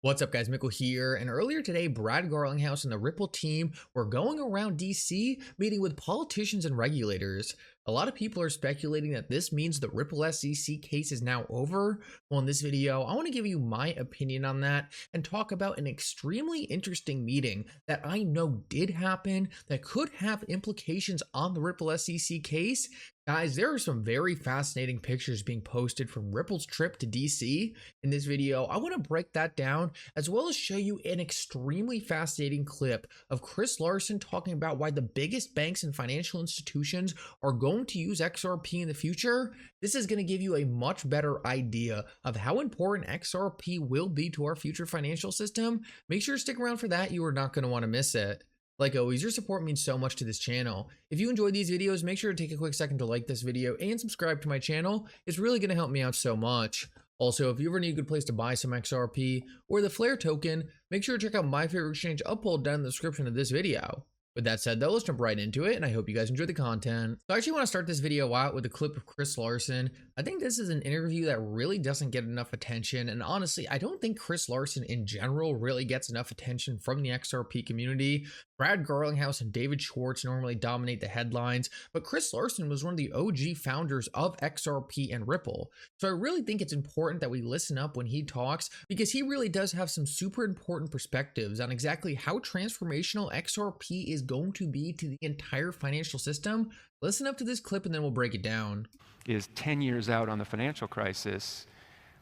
What's up, guys? Mickle here. And earlier today, Brad Garlinghouse and the Ripple team were going around DC meeting with politicians and regulators. A lot of people are speculating that this means the Ripple SEC case is now over. Well, in this video, I want to give you my opinion on that and talk about an extremely interesting meeting that I know did happen that could have implications on the Ripple SEC case. Guys, there are some very fascinating pictures being posted from Ripple's trip to DC. In this video, I want to break that down as well as show you an extremely fascinating clip of Chris Larsen talking about why the biggest banks and financial institutions are going to use XRP in the future. This is going to give you a much better idea of how important XRP will be to our future financial system. Make sure to stick around for that. You are not going to want to miss it. Like always, your support means so much to this channel. If you enjoy these videos, make sure to take a quick second to like this video and subscribe to my channel. It's really going to help me out so much. Also, if you ever need a good place to buy some XRP or the Flare token, make sure to check out my favorite exchange upload down in the description of this video. With that said though, let's jump right into it, and I hope you guys enjoy the content. So I actually want to start this video out with a clip of Chris Larsen. I think this is an interview that really doesn't get enough attention, and honestly, I don't think Chris Larsen in general really gets enough attention from the XRP community. Brad Garlinghouse and David Schwartz normally dominate the headlines, but Chris Larsen was one of the OG founders of XRP and Ripple. So I really think it's important that we listen up when he talks, because he really does have some super important perspectives on exactly how transformational XRP is going to be to the entire financial system. Listen up to this clip and then we'll break it down. Is 10 years out on the financial crisis,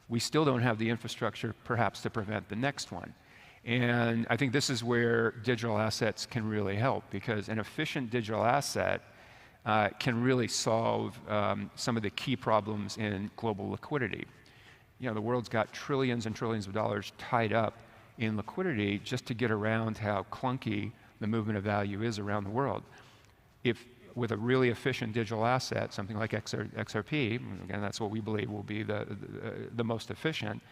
we still don't have the infrastructure perhaps to prevent the next one. And I think this is where digital assets can really help, because an efficient digital asset can really solve some of the key problems in global liquidity. You know, the world's got trillions and trillions of dollars tied up in liquidity just to get around how clunky the movement of value is around the world. If with a really efficient digital asset, something like XRP, again, that's what we believe will be the most efficient,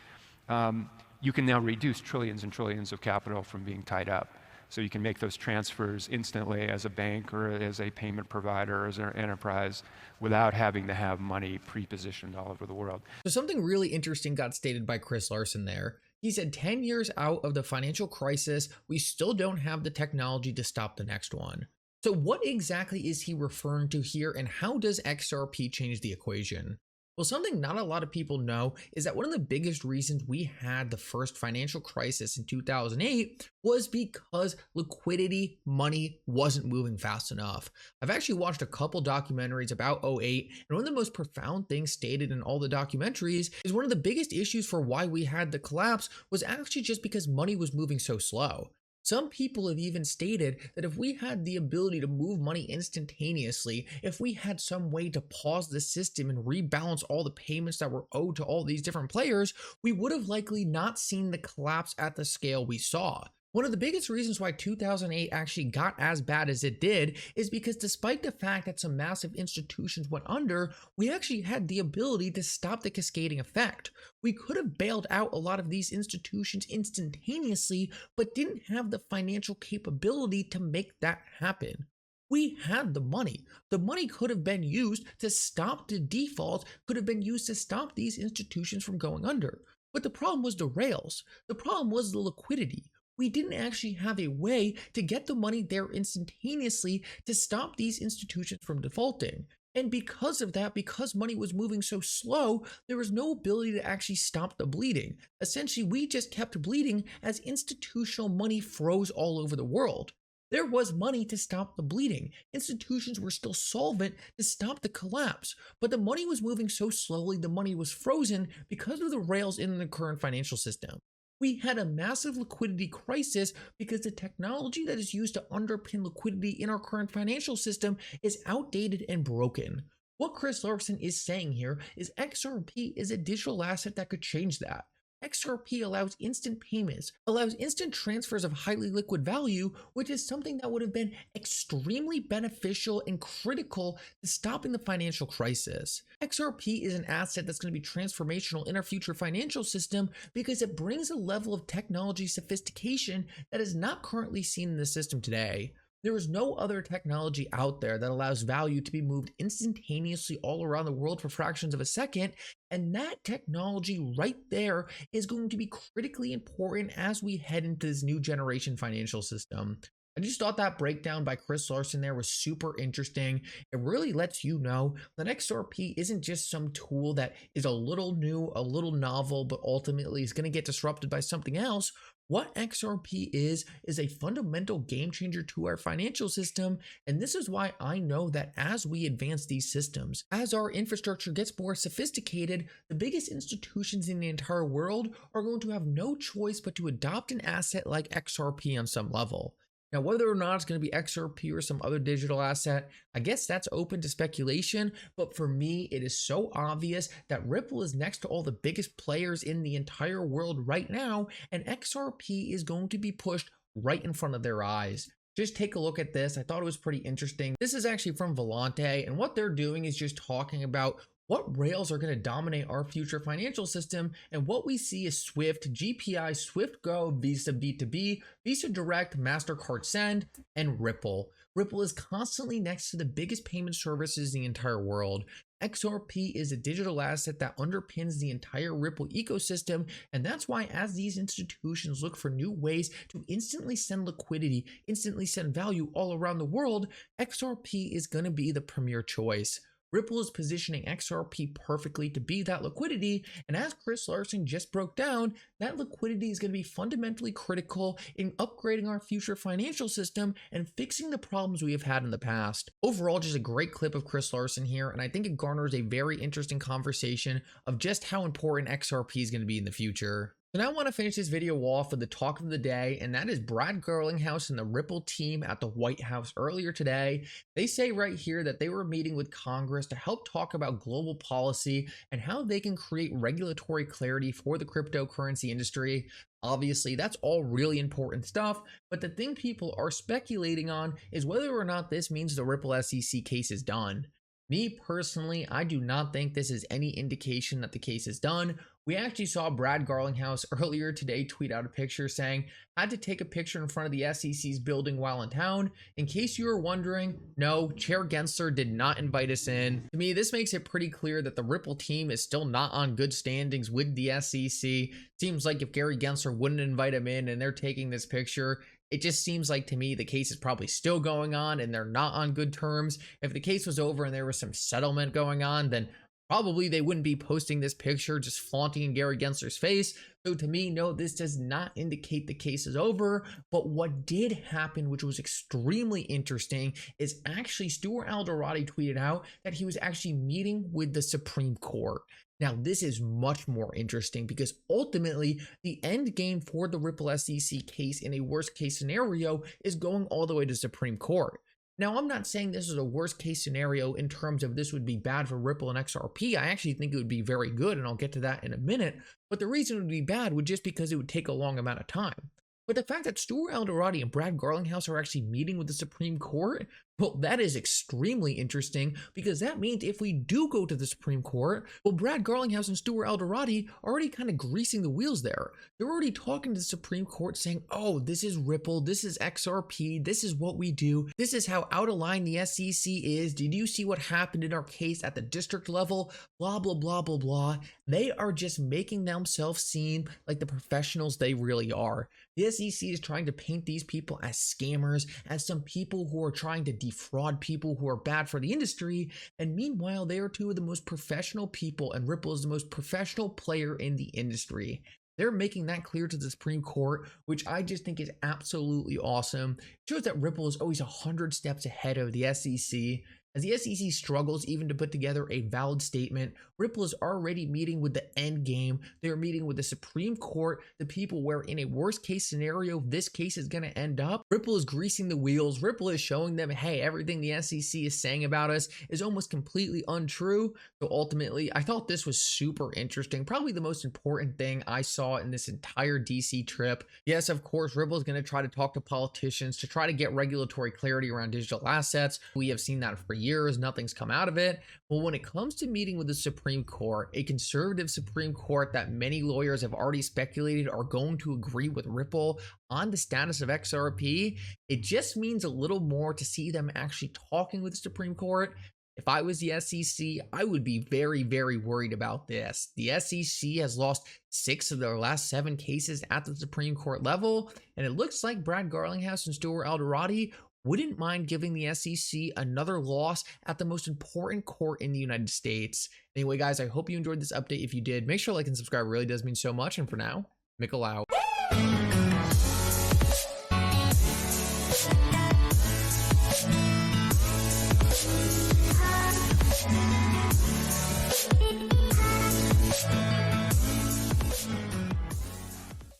you can now reduce trillions and trillions of capital from being tied up. So you can make those transfers instantly as a bank or as a payment provider or as an enterprise without having to have money pre-positioned all over the world. So something really interesting got stated by Chris Larsen there. He said 10 years out of the financial crisis, we still don't have the technology to stop the next one. So what exactly is he referring to here, and how does XRP change the equation? Well, something not a lot of people know is that one of the biggest reasons we had the first financial crisis in 2008 was because liquidity money wasn't moving fast enough. I've actually watched a couple documentaries about '08, and one of the most profound things stated in all the documentaries is one of the biggest issues for why we had the collapse was actually just because money was moving so slow. Some people have even stated that if we had the ability to move money instantaneously, if we had some way to pause the system and rebalance all the payments that were owed to all these different players, we would have likely not seen the collapse at the scale we saw. One of the biggest reasons why 2008 actually got as bad as it did is because despite the fact that some massive institutions went under, we actually had the ability to stop the cascading effect. We could have bailed out a lot of these institutions instantaneously, but didn't have the financial capability to make that happen. We had the money. The money could have been used to stop the default, could have been used to stop these institutions from going under. But the problem was the rails. The problem was the liquidity. We didn't actually have a way to get the money there instantaneously to stop these institutions from defaulting. And because of that, because money was moving so slow, there was no ability to actually stop the bleeding. Essentially, we just kept bleeding as institutional money froze all over the world. There was money to stop the bleeding. Institutions were still solvent to stop the collapse, but the money was moving so slowly, the money was frozen because of the rails in the current financial system. We had a massive liquidity crisis because the technology that is used to underpin liquidity in our current financial system is outdated and broken. What Chris Larsen is saying here is XRP is a digital asset that could change that. XRP allows instant payments, allows instant transfers of highly liquid value, which is something that would have been extremely beneficial and critical to stopping the financial crisis. XRP is an asset that's going to be transformational in our future financial system because it brings a level of technology sophistication that is not currently seen in the system today. There is no other technology out there that allows value to be moved instantaneously all around the world for fractions of a second. And that technology right there is going to be critically important as we head into this new generation financial system. I just thought that breakdown by Chris Larsen there was super interesting. It really lets you know that XRP isn't just some tool that is a little new, a little novel, but ultimately is going to get disrupted by something else. What XRP is a fundamental game changer to our financial system. And this is why I know that as we advance these systems, as our infrastructure gets more sophisticated, the biggest institutions in the entire world are going to have no choice but to adopt an asset like XRP on some level. Now, whether or not it's going to be XRP or some other digital asset, I guess that's open to speculation. But for me, it is so obvious that Ripple is next to all the biggest players in the entire world right now, and XRP is going to be pushed right in front of their eyes. Just take a look at this. I thought it was pretty interesting. This is actually from Volante, and what they're doing is just talking about what rails are going to dominate our future financial system, and what we see is Swift, GPI, Swift Go, Visa B2B, Visa Direct, MasterCard Send, and Ripple. Ripple is constantly next to the biggest payment services in the entire world. XRP is a digital asset that underpins the entire Ripple ecosystem, and that's why as these institutions look for new ways to instantly send liquidity, instantly send value all around the world, XRP is going to be the premier choice. Ripple is positioning XRP perfectly to be that liquidity, and as Chris Larsen just broke down, that liquidity is going to be fundamentally critical in upgrading our future financial system and fixing the problems we have had in the past. Overall, just a great clip of Chris Larsen here, and I think it garners a very interesting conversation of just how important XRP is going to be in the future. So now I want to finish this video off with the talk of the day, and that is Brad Garlinghouse and the Ripple team at the White House earlier today. They say right here that they were meeting with Congress to help talk about global policy and how they can create regulatory clarity for the cryptocurrency industry. Obviously, that's all really important stuff, but the thing people are speculating on is whether or not this means the Ripple SEC case is done. Me personally, I do not think this is any indication that the case is done. We actually saw Brad Garlinghouse earlier today tweet out a picture saying, had to take a picture in front of the SEC's building while in town. In case you were wondering, no, Chair Gensler did not invite us in. To me, this makes it pretty clear that the Ripple team is still not on good standings with the SEC. Seems like if Gary Gensler wouldn't invite him in and they're taking this picture, it just seems like to me the case is probably still going on and they're not on good terms. If the case was over and there was some settlement going on, then probably they wouldn't be posting this picture just flaunting in Gary Gensler's face. So to me, no, this does not indicate the case is over. But what did happen, which was extremely interesting, is actually Stuart Alderati tweeted out that he was actually meeting with the Supreme Court. Now, this is much more interesting because ultimately the end game for the Ripple SEC case in a worst case scenario is going all the way to Supreme Court. Now, I'm not saying this is a worst case scenario in terms of this would be bad for Ripple and XRP. I actually think it would be very good, and I'll get to that in a minute. But the reason it would be bad would just because it would take a long amount of time. But the fact that Stuart Alderati and Brad Garlinghouse are actually meeting with the Supreme Court, well, that is extremely interesting because that means if we do go to the Supreme Court, well, Brad Garlinghouse and Stuart Alderati are already kind of greasing the wheels there. They're already talking to the Supreme Court saying, oh, this is Ripple, this is XRP, this is what we do, this is how out of line the SEC is, did you see what happened in our case at the district level, blah, blah, blah, blah, blah. They are just making themselves seem like the professionals they really are. The SEC is trying to paint these people as scammers, as some people who are trying to defraud people who are bad for the industry, and meanwhile, they are two of the most professional people, and Ripple is the most professional player in the industry. They're making that clear to the Supreme Court, which I just think is absolutely awesome. It shows that Ripple is always 100 steps ahead of the SEC. As the SEC struggles even to put together a valid statement, Ripple is already meeting with the end game. They're meeting with the Supreme Court, the people where in a worst case scenario, this case is going to end up. Ripple is greasing the wheels. Ripple is showing them, hey, everything the SEC is saying about us is almost completely untrue. So ultimately, I thought this was super interesting. Probably the most important thing I saw in this entire DC trip. Yes, of course, Ripple is going to try to talk to politicians to try to get regulatory clarity around digital assets. We have seen that for years, nothing's come out of it. Well, when it comes to meeting with the Supreme Court, a conservative Supreme Court that many lawyers have already speculated are going to agree with Ripple on the status of XRP, it just means a little more to see them actually talking with the Supreme Court. If I was the SEC, I would be very, very worried about this. The SEC has lost 6 of their last 7 cases at the Supreme Court level, and it looks like Brad Garlinghouse and Stuart Alderati wouldn't mind giving the SEC another loss at the most important court in the United States. Anyway, guys, I hope you enjoyed this update. If you did, make sure to like and subscribe. It really does mean so much. And for now, Mickle out.